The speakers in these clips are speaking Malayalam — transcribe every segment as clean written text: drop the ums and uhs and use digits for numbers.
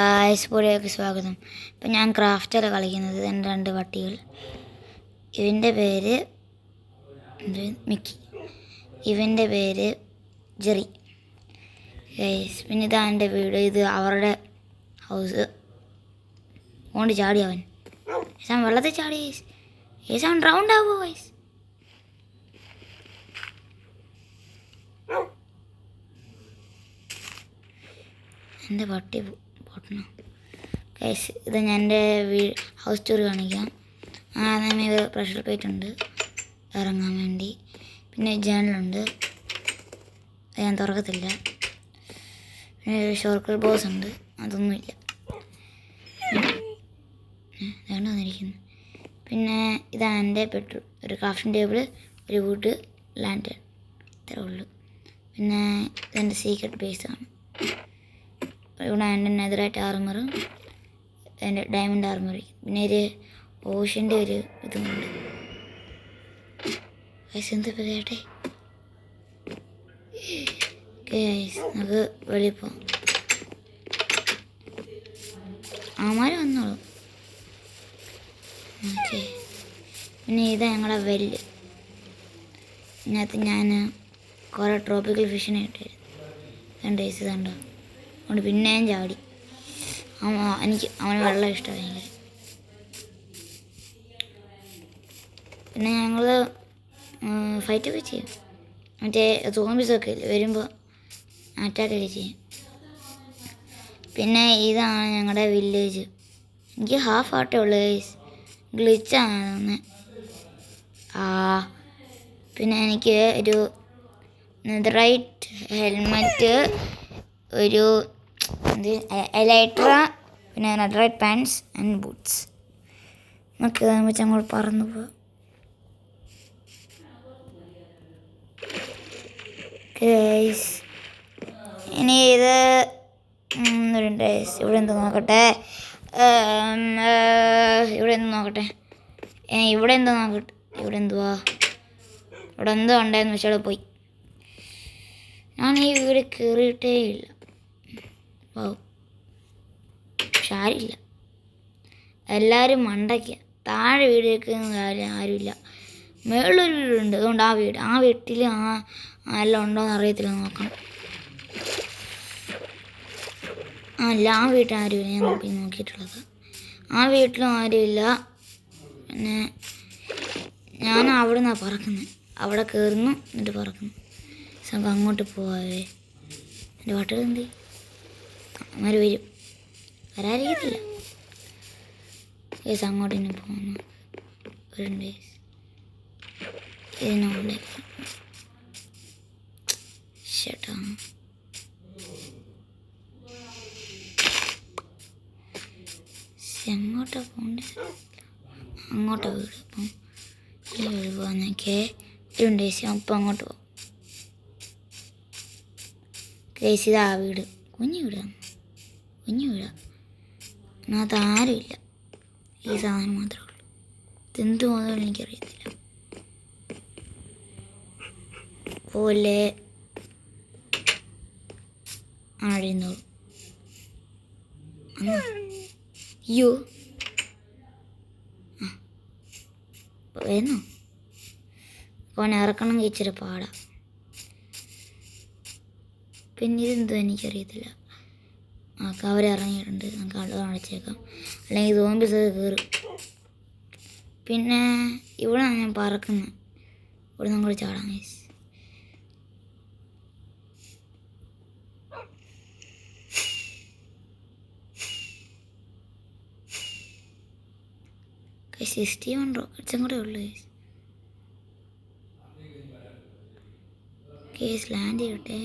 ഐസ്പോളിലേക്ക് സ്വാഗതം. ഇപ്പം ഞാൻ ക്രാഫ്റ്റല്ല കളിക്കുന്നത്. എൻ്റെ 2 പട്ടികൾ. ഇവൻ്റെ പേര് മിക്കി, ഇവൻ്റെ പേര് ജെറി. പിന്നെ ഇതാ എൻ്റെ വീട്. ഇത് അവരുടെ ഹൗസ്. ഓണ്ട് ചാടി അവൻ വെള്ളത്തിൽ ചാടി. അവൻ റൗണ്ട് ആവുമോ വയസ്സ്? എൻ്റെ പട്ടി പൊട്ടണം. ഇത് ഞാൻ എൻ്റെ ഹൗസ് ടൂർ കാണിക്കാം. ഇത് പ്രഷർ പ്ലേറ്റ് ഉണ്ട് ഇറങ്ങാൻ വേണ്ടി. പിന്നെ ജനലുണ്ട്, ഞാൻ തുറക്കത്തില്ല. പിന്നെ ഷോർക്കൽ ബോസ് ഉണ്ട്, അതൊന്നുമില്ല. വേണ്ട വന്നിരിക്കുന്നു. പിന്നെ ഇതാണ് എൻ്റെ ബെഡ്റൂം. ഒരു ക്രാഫ്റ്റിംഗ് ടേബിൾ, ഒരു വുഡ് ലാൻഡ്, ഇത്രേ ഉള്ളൂ. പിന്നെ ഇതെൻ്റെ സീക്രട്ട് ബേസാണ്. ഇവിടെ എൻ്റെ നെതറൈറ്റ് ആർമറും എൻ്റെ ഡയമണ്ട് ആർമർ. പിന്നെ ഒരു ഓഷ്യൻ്റെ ഒരു ഇതുമുണ്ട്. എന്താ പറയട്ടെ, നമുക്ക് വെളിയിൽ പോകാം. ആമാര് വന്നോളൂ. ഓക്കെ. പിന്നെ ഇതാ ഞങ്ങളുടെ വെല്ല്. ഇതിനകത്ത് ഞാൻ കുറേ ട്രോപ്പിക്കൽ ഫിഷിനെ ഇട്ടായിരുന്നു. ഇതുണ്ടോ? അതുകൊണ്ട് പിന്നെയും ചാടി. അവന് വെള്ളം ഇഷ്ടമാണ് ഭയങ്കര. പിന്നെ ഞങ്ങൾ ഫൈറ്റൊക്കെ ചെയ്യും. മറ്റേ സോംബീസൊക്കെ ഇല്ലേ വരുമ്പോൾ അറ്റാക്കൊക്കെ ചെയ്യും. പിന്നെ ഇതാണ് ഞങ്ങളുടെ വില്ലേജ്. എനിക്ക് ഹാഫ് ആട്ടേ ഉള്ളൂ, ഗ്ലിച്ചാണ് തോന്നുന്നത്. പിന്നെ എനിക്ക് ഒരു നെതറൈറ്റ് ഹെൽമെറ്റ്, ഒരു എലൈട്ര, പിന്നെ നെതറൈറ്റ് പാൻസ് ആൻഡ് ബൂട്ട്സ്. നമുക്ക് വെച്ച് അങ്ങോട്ട് പറന്നു പോവാം. ഇനി ഇത് ഇവിടെ എന്തോ നോക്കട്ടെ. ഇവിടെ എന്തുവാ ഇവിടെ എന്തോ ഉണ്ടായിരുന്നു, പക്ഷേ പോയി. ഞാൻ ഈ വീട് കയറിയിട്ടേ ഇല്ല. പക്ഷെ ആരുമില്ല, എല്ലാവരും മണ്ടയ്ക്ക. താഴെ വീട് വെക്കുന്ന കാര്യം ആരുമില്ല. മുകളിലൊരു വീടുണ്ട്, അതുകൊണ്ട് ആ വീട്ടിൽ എല്ലാം ഉണ്ടോയെന്ന് അറിയത്തില്ല, നോക്കണം. അല്ല, ആ വീട്ടിൽ ആരുമില്ല. ഞാൻ നോക്കിയിട്ടുള്ളത് ആ വീട്ടിലും ആരുമില്ല. പിന്നെ ഞാൻ അവിടെ നിന്നാണ് പറക്കുന്നത്. അവിടെ കയറുന്നു, എന്നിട്ട് പറക്കുന്നു. നമുക്ക് അങ്ങോട്ട് പോവാവേ. എൻ്റെ പാട്ടുകൾ എന്ത് അവന്മാർ വരും, വരാതിരിക്കത്തില്ല. അങ്ങോട്ട് തന്നെ പോകുന്നു. വരുന്നുണ്ട് ഇതിനുണ്ട്. ചേട്ടാ എങ്ങോട്ടാ പോകണ്ടേ? അങ്ങോട്ടാ വീട്. അപ്പം ഈ വീട് പോകാന്നൊക്കെ ഉണ്ട്. അപ്പം അങ്ങോട്ട് പോകും. ഇതാ വീട്. കുഞ്ഞു വീടാണ്. അതിനകത്ത് ആരുമില്ല. ഈ സാധനം മാത്രമേ ഉള്ളൂ. ഇതെന്ത് പോകുന്നതും എനിക്കറിയത്തില്ല. പോലെ ആഴിയുന്നോളൂ. അയ്യോ, വരുന്നു. അപ്പോൾ ഇറക്കണമെങ്കിൽ ഇച്ചിരി പാടാ. പിന്നെ ഇതെന്തോ എനിക്കറിയത്തില്ല. അവരിറങ്ങിയിട്ടുണ്ട്. നമുക്ക് അവിടെ അടച്ചേക്കാം, അല്ലെങ്കിൽ സോംബീസ് കയറും. പിന്നെ ഇവിടെ ഞാൻ പറക്കുന്നത്. ഇവിടെ നമ്മൾ ചാടാം. സിസ്റ്റം റോക്കറ്റ്സും കൂടെ ഉള്ളു. കേസ് ലാൻഡ് ചെയ്യട്ടെ.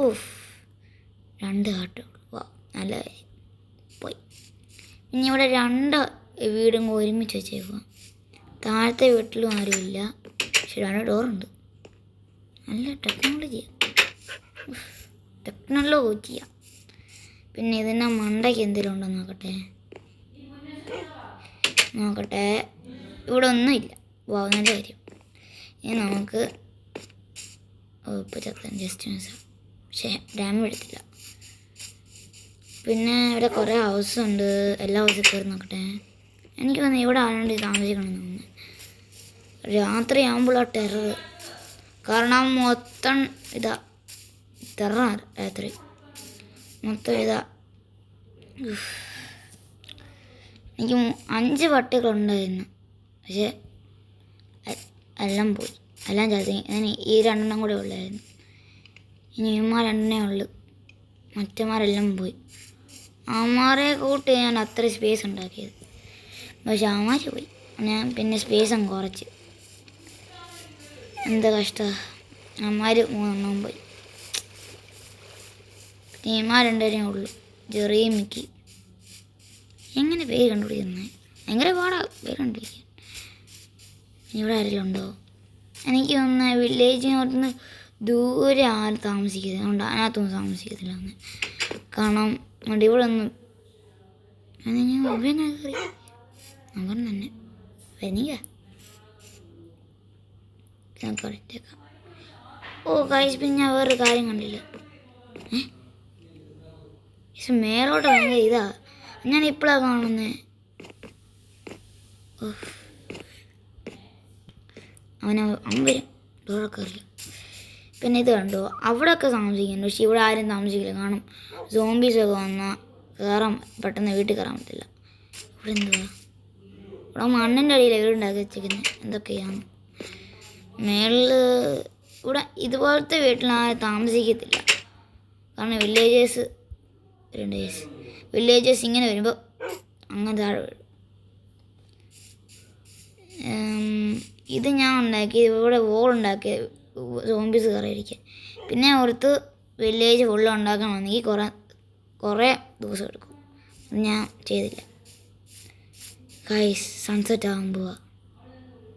ഓഫ്, 2 ഹാർട്ടേ ഉള്ളൂ. വാ, നല്ല കാര്യം. പോയി. ഇനി ഇവിടെ 2 വീടും ഒരുമിച്ച് വെച്ചേക്കുക. താഴത്തെ വീട്ടിലും ആരുമില്ല, പക്ഷെ 2 ഡോറുണ്ട്. നല്ല ടെക്നോളജിയാ. പിന്നെ ഇതിൻ്റെ മണ്ടയ്ക്ക് എന്തെങ്കിലും ഉണ്ടോ നോക്കട്ടെ. ഇവിടെ ഒന്നുമില്ല. വാ, നല്ല കാര്യം. ഇനി നമുക്ക് ഇപ്പോൾ ചത്തൻ ജസ്റ്റ് മിസ്സാണ്. പക്ഷേ ഡാമേജ് എടുത്തില്ല. പിന്നെ ഇവിടെ കുറേ ഹൗസ് ഉണ്ട്. എല്ലാ ഹൗസിൽ കയറി നോക്കട്ടെ. എനിക്ക് തോന്നുന്നു ഇവിടെ ആരാണ്ട് താമസിക്കണമെന്ന് തോന്നുന്നു. രാത്രി ആകുമ്പോഴാണ് ടെറർ. കാരണം മൊത്തം ഇതാ ടെററാണ് രാത്രി മൊത്തം ഇതാ. എനിക്ക് 5 പട്ടികളുണ്ടായിരുന്നു, പക്ഷേ എല്ലാം പോയി, എല്ലാം ചാത്തി. ഞാൻ ഈ 2 കൂടെ ഉള്ളായിരുന്നു. ഇനി ഇവന്മാർ 2 ഉള്ളു, മറ്റന്മാരെല്ലാം പോയി. അവന്മാരെ കൂട്ടി ഞാൻ അത്ര സ്പേസ് ഉണ്ടാക്കിയത്, പക്ഷെ അവന്മാർ പോയി. ഞാൻ പിന്നെ സ്പേസ് അങ്ങ് കുറച്ച്. എന്താ കഷ്ടമാണ്. അവന്മാർ 3 പോയി. ഇവന്മാർ 2 ഉള്ളു, ജെറിയും മിക്കി. എങ്ങനെ പേര് കണ്ടുപിടിക്കുന്നത്? ഭയങ്കര പാടാ പേര് കണ്ടുപിടിക്കാൻ. ഇവിടെ ആരെങ്കിലും ഉണ്ടോ? എനിക്ക് തോന്നുന്ന വില്ലേജിനോട്ട് ദൂരെ ആരും താമസിക്കുന്നത്, അതുകൊണ്ട് അതിനകത്തൊന്നും താമസിക്കത്തില്ല എന്ന്. കാരണം അതുകൊണ്ട് ഇവിടെ ഒന്നും കയറി നമ്പർ തന്നെ വരിക കറക്റ്റേക്കാം. ഓ ഗൈസ്, പിന്നെ ഞാൻ വേറൊരു കാര്യം കണ്ടില്ല. മേലോട്ട് ഭയങ്കര ഇതാ, ഞാൻ ഇപ്പോഴാണ് കാണുന്നത്. അവൻ വരും, ഡോറൊക്കെ അറിയാം. പിന്നെ ഇത് കണ്ടോ, അവിടെയൊക്കെ താമസിക്കുന്നുണ്ട്, പക്ഷെ ഇവിടെ ആരും താമസിക്കില്ല. കാരണം സോംബീസൊക്കെ വന്നാൽ കയറാൻ പെട്ടെന്ന് വീട്ടിൽ കയറാൻ പറ്റില്ല. ഇവിടെ എന്തുവാ, ഇവിടെ മണ്ണിൻ്റെ അടിയിൽ വീടുണ്ടാക്കി വെച്ചിരിക്കുന്നത് എന്തൊക്കെയാണ്. മേളിൽ ഇവിടെ ഇതുപോലത്തെ വീട്ടിൽ ആരും താമസിക്കത്തില്ല. കാരണം വില്ലേജേഴ്സ് ഇങ്ങനെ വരുമ്പോൾ അങ്ങനെ താഴെ വീഴും. ഇത് ഞാൻ ഉണ്ടാക്കി, ഇവിടെ വോളുണ്ടാക്കി സോംബീസ് കയറിയിരിക്കാൻ. പിന്നെ ഓർത്ത് വില്ലേജ് ഫുള്ള് ഉണ്ടാക്കണമെന്നെങ്കിൽ കുറേ ദിവസം എടുക്കും. അത് ഞാൻ ചെയ്തില്ല. ഗൈസ്, സൺസെറ്റ് ആകുമ്പോൾ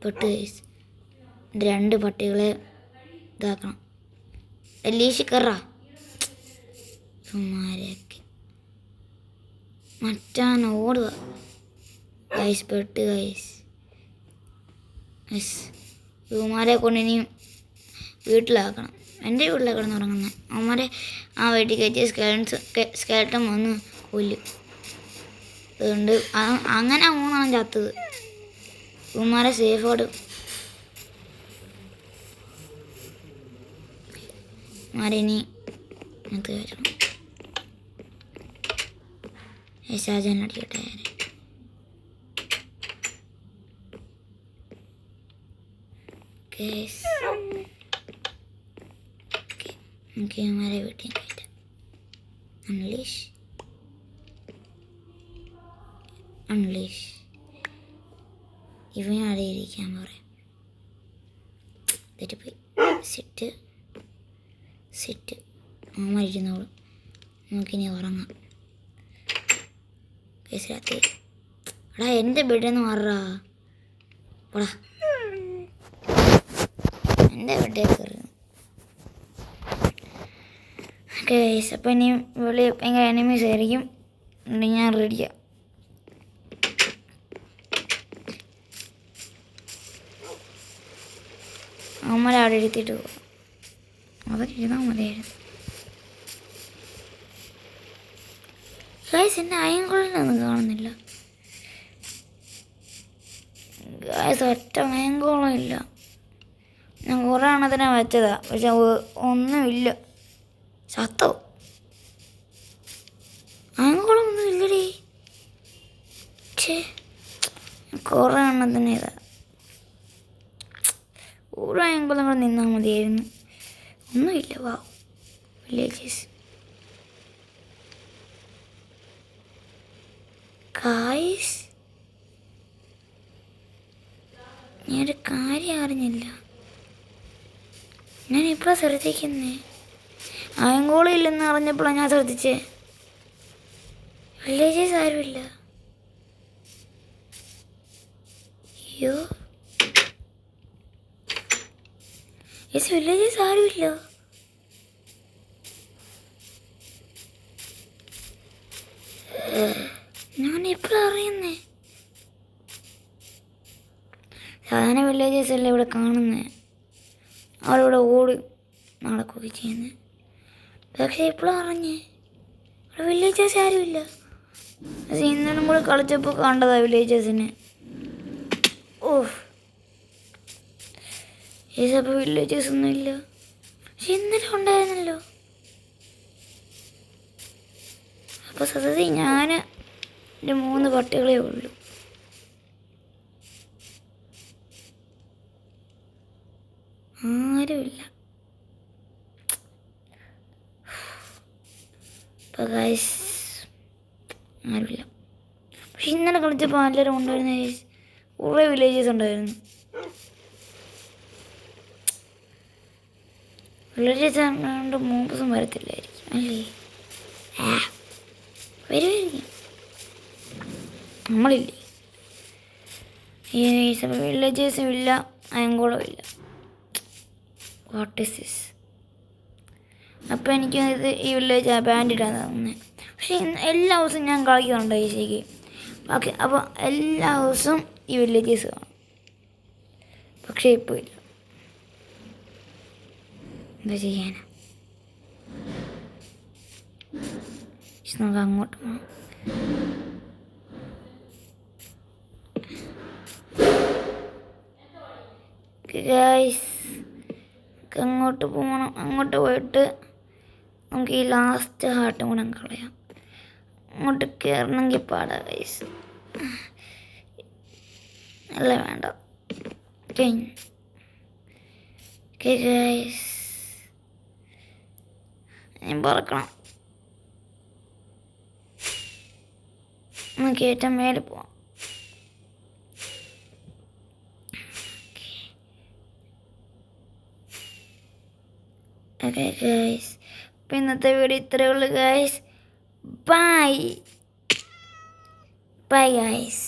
പെട്ട് ഗൈസ്. 2 പട്ടികളെ ഇതാക്കണം. ലീഷ് കയറാ സുമാരൊക്കെ മറ്റാൻ ഓടുക. ഗൈസ് പെട്ട് ഗൈസ്. ഇവന്മാരെ കൊണ്ട് ഇനിയും വീട്ടിലാക്കണം. എൻ്റെ വീട്ടിലാക്കണം തുടങ്ങുന്നത്. അവന്മാരെ ആ വീട്ടിൽ കയറ്റിയ സ്കെലട്ടൻ വന്ന് കൊല്ലും. അതുകൊണ്ട് അങ്ങനെ 3 ചത്തത്. ഇവന്മാരെ സേഫോട് മാരിനി അത് കയറ്റണം. ഷാജാനടിക്കട്ടെ. നമുക്ക് ഇവന്മാരെ വീട്ടിൽ കയറ്റാം. അൺലീഷ് ഇവനും അവിടെ ഇരിക്കാൻ പറയാം. തെറ്റിപ്പോയി. സെറ്റ് അമ്മ ഇരുന്നോളും. നമുക്കിനി ഉറങ്ങാം. രാത്രി എടാ എൻ്റെ ബെഡെന്ന് മാറാ. പോടാ, എൻ്റെ ബെഡേ കയറി. ഗൈസ്, അപ്പം ഇനി വെളി ഭയങ്കര എനിമീസ് ആയിരിക്കും. ഞാൻ റെഡിയാണ്. അമ്മ അവിടെ എടുത്തിട്ട് പോകും. അതൊക്കെ ഇരുന്നാൽ മതിയായിരുന്നു. ഗൈസ്, എൻ്റെ അയൻകോളിനൊന്നും കാണുന്നില്ല. ഗൈസ്, ഒറ്റ അയൻകോളം ഇല്ല. ഞാൻ കുറേ എണ്ണത്തിനെ വെച്ചതാ, പക്ഷെ ഒന്നുമില്ല. ചത്തോ? അയൻകോളമൊന്നും ഇല്ലടി. കുറേ എണ്ണത്തിന് ഇതാ. ഒരു അയൻകോളം കൂടെ നിന്നാൽ മതിയായിരുന്നു. ഒന്നുമില്ല. വാ വില്ലേജസ്. ഗായ്സ്, ഞാനൊരു കാര്യം അറിഞ്ഞില്ല. ഞാൻ ഇപ്പോഴാണ് ശ്രദ്ധിക്കുന്നേ. അയങ്കോളില്ലെന്ന് അറിഞ്ഞപ്പോഴാണ് ഞാൻ ശ്രദ്ധിച്ചേ. വില്ലേജസ് ആരുമില്ല. അയ്യോ, വില്ലേജസ് ആരുമില്ല. ഞാൻ എപ്പോഴാണ് അറിയുന്നേ? സാധാരണ വില്ലേജസ് അല്ലേ ഇവിടെ കാണുന്നത്. അവരിവിടെ ഓടി നടക്കുകയൊക്കെ ചെയ്യുന്നത്. പക്ഷേ എപ്പോഴാണ് അറിഞ്ഞേ? അവിടെ വില്ലേജേഴ്സ് ആരുമില്ല. പക്ഷെ ഇന്നലെ നമ്മൾ കളിച്ചപ്പോൾ കണ്ടതാ വില്ലേജേഴ്സിനെ. ഓഹ് ഏസപ്പോൾ വില്ലേജേഴ്സ് ഒന്നും ഇല്ല. പക്ഷെ ഇന്നലെ ഉണ്ടായിരുന്നല്ലോ. അപ്പോൾ സത്യത്തിൽ ഞാൻ എൻ്റെ 3 പട്ടികളേ ഉള്ളൂ. ആരുമില്ല. അപ്പോൾ ഗൈസ് ആരുമില്ല. പക്ഷെ ഇന്നലെ കളിച്ചപ്പോൾ എല്ലാവരും ഉണ്ടായിരുന്ന ഗൈസ്. കുറേ വില്ലേജസ് ഉണ്ടായിരുന്നു. വില്ലേജസ് ആയതുകൊണ്ട് 3 ദിവസം വരത്തില്ലായിരിക്കും അല്ലേ? വരുമായിരിക്കും. നമ്മളില്ലേ ഈ വില്ലേജേഴ്സും ഇല്ല, അയങ്കോളം ഇല്ല. What is this? അപ്പോൾ എനിക്ക് ഇത് ഈ വില്ലേജ് ബാൻഡിട്ടാണ് തോന്നുന്നത്. പക്ഷേ എല്ലാ ദിവസവും ഞാൻ കളിക്കുന്നുണ്ട് ഈ ശരിക്ക്. ഓക്കെ, അപ്പോൾ എല്ലാ ദിവസവും ഈ വില്ലേജസ് കാണും. പക്ഷേ ഇപ്പോൾ ഇല്ല. എന്താ ചെയ്യാനാ? നമുക്ക് അങ്ങോട്ട് പോകണം. ഗൈസ് അങ്ങോട്ട് പോകണം. അങ്ങോട്ട് പോയിട്ട് നമുക്ക് ഈ ലാസ്റ്റ് ഹാർട്ടും കൂടെ കളയാം. അങ്ങോട്ട് കയറണമെങ്കിൽ പാടാ ഗൈസ്. അല്ല വേണ്ട. ഗൈസ് ഞാൻ പറക്കണം. നമുക്ക് ഏറ്റവും മേലെ പോവാം. ഓക്കെ ഗൈസ്, അപ്പോൾ ഇന്നത്തെ വീഡിയോ ഇത്രയേ ഉള്ളൂ ഗൈസ്. Bye bye guys.